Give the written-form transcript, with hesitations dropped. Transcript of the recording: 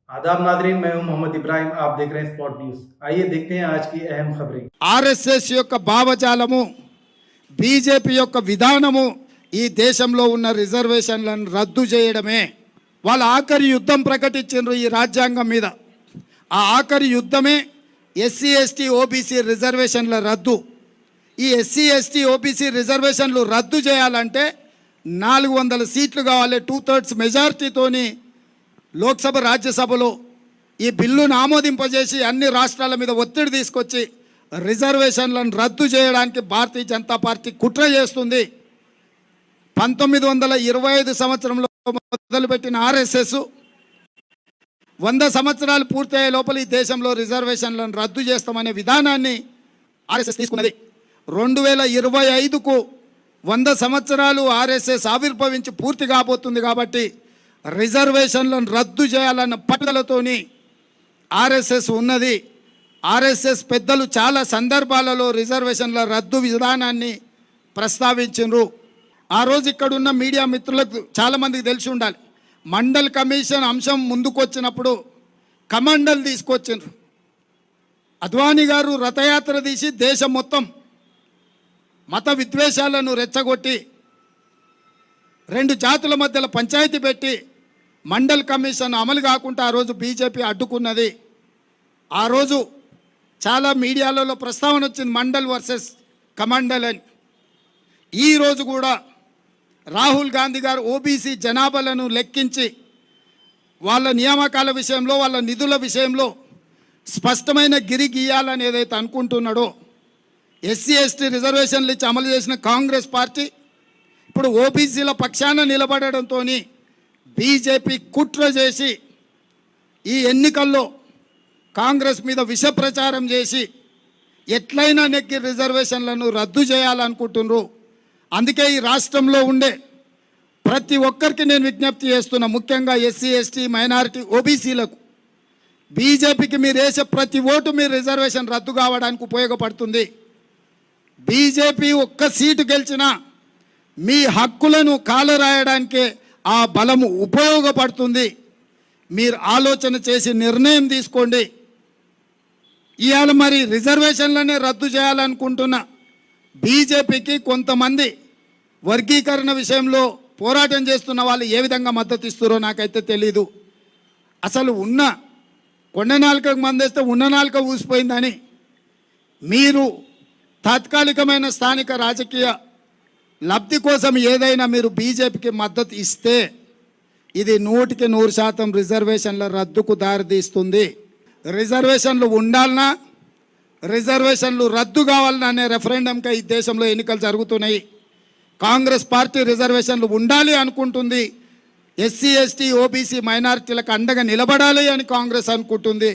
आदाब नादरीन, मैं हूं मोहम्मद इब्राहिम। आप देख रहे हैं स्पॉट न्यूज। आइए देखते हैं आज की अहम खबरें। ఆర్ఎస్ఎస్ యొక్క భావజాలము బీజేపీ యొక్క విధానము ఈ దేశంలో ఉన్న రిజర్వేషన్లను రద్దు చేయడమే. వాళ్ళ ఆఖరి యుద్ధం ప్రకటించారు ఈ రాజ్యాంగం మీద. ఆ ఆఖరి యుద్ధమే ఎస్సీ ఎస్టీ ఓబీసీ రిజర్వేషన్ల రద్దు. ఈ ఎస్సీ ఎస్టీ ఓబీసీ రిజర్వేషన్లు రద్దు చేయాలంటే 400 సీట్లు కావాలి. 2/3 మెజారిటీతోని లోక్సభ రాజ్యసభలో ఈ బిల్లును ఆమోదింపజేసి అన్ని రాష్ట్రాల మీద ఒత్తిడి తీసుకొచ్చి రిజర్వేషన్లను రద్దు చేయడానికి భారతీయ జనతా పార్టీ కుట్ర చేస్తుంది. 1925 సంవత్సరంలో మొదలుపెట్టిన ఆర్ఎస్ఎస్ 100 సంవత్సరాలు పూర్తయ్యే లోపల ఈ దేశంలో రిజర్వేషన్లను రద్దు చేస్తామనే విధానాన్ని ఆర్ఎస్ఎస్ తీసుకున్నది. 2025కు 100 సంవత్సరాలు ఆర్ఎస్ఎస్ ఆవిర్భవించి పూర్తి కాబోతుంది. కాబట్టి రిజర్వేషన్లను రద్దు చేయాలన్న పట్టుదలతోని ఆర్ఎస్ఎస్ ఉన్నది. ఆర్ఎస్ఎస్ పెద్దలు చాలా సందర్భాలలో రిజర్వేషన్ల రద్దు విధానాన్ని ప్రస్తావించారు. ఆ రోజు ఇక్కడున్న మీడియా మిత్రులకు చాలామందికి తెలిసి ఉండాలి. మండల్ కమిషన్ అంశం ముందుకొచ్చినప్పుడు కమండల్ తీసుకొచ్చారు. అద్వానీ గారు రథయాత్ర తీసి దేశం మొత్తం మత విద్వేషాలను రెచ్చగొట్టి 2 జాతుల మధ్యలో పంచాయతీ పెట్టి మండల్ కమిషన్ అమలు కాకుండా ఆ రోజు బీజేపీ అడ్డుకున్నది. ఆ రోజు చాలా మీడియాలలో ప్రస్తావన వచ్చింది మండల్ వర్సెస్ కమండల్ అని. ఈరోజు కూడా రాహుల్ గాంధీ గారు ఓబీసీ జనాభాలను లెక్కించి వాళ్ళ నియామకాల విషయంలో వాళ్ళ నిధుల విషయంలో స్పష్టమైన గిరి గీయాలని ఏదైతే అనుకుంటున్నాడో, ఎస్సీ ఎస్టీ రిజర్వేషన్లు ఇచ్చి అమలు చేసిన కాంగ్రెస్ పార్టీ ఇప్పుడు ఓబీసీల పక్షాన నిలబడడంతో బీజేపీ కుట్ర చేసి ఈ ఎన్నికల్లో కాంగ్రెస్ మీద విష ప్రచారం చేసి ఎట్లయినా నెక్కి రిజర్వేషన్లను రద్దు చేయాలనుకుంటున్నారు. అందుకే ఈ రాష్ట్రంలో ఉండే ప్రతి ఒక్కరికి నేను విజ్ఞప్తి చేస్తున్నా, ముఖ్యంగా ఎస్సీ ఎస్టీ మైనారిటీ ఓబీసీలకు, బీజేపీకి మీరు వేసే ప్రతి ఓటు మీ రిజర్వేషన్ రద్దు కావడానికి ఉపయోగపడుతుంది. బీజేపీ ఒక్క సీటు గెలిచినా మీ హక్కులను కాలరాయడానికే ఆ బలము ఉపయోగపడుతుంది. మీరు ఆలోచన చేసి నిర్ణయం తీసుకోండి. ఇవాళ మరి రిజర్వేషన్లనే రద్దు చేయాలనుకుంటున్న బీజేపీకి కొంతమంది వర్గీకరణ విషయంలో పోరాటం చేస్తున్న వాళ్ళు ఏ విధంగా మద్దతు ఇస్తారో నాకైతే తెలీదు. అసలు ఉన్న కొండ నాలుకకు మందేస్తే ఉన్న నాలుక ఊసిపోయిందని మీరు తాత్కాలికమైన స్థానిక రాజకీయ లబ్ధి కోసం ఏదైనా మీరు బీజేపీకి మద్దతు ఇస్తే ఇది 100% రిజర్వేషన్ల రద్దుకు దారితీస్తుంది. రిజర్వేషన్లు ఉండాలన్నా రిజర్వేషన్లు రద్దు కావాలన్నా అనే రెఫరెండంకి ఈ దేశంలో ఎన్నికలు జరుగుతున్నాయి. కాంగ్రెస్ పార్టీ రిజర్వేషన్లు ఉండాలి అనుకుంటుంది. ఎస్సీ ఎస్టీ ఓబీసీ మైనారిటీలకు అండగా నిలబడాలి అని కాంగ్రెస్ అనుకుంటుంది.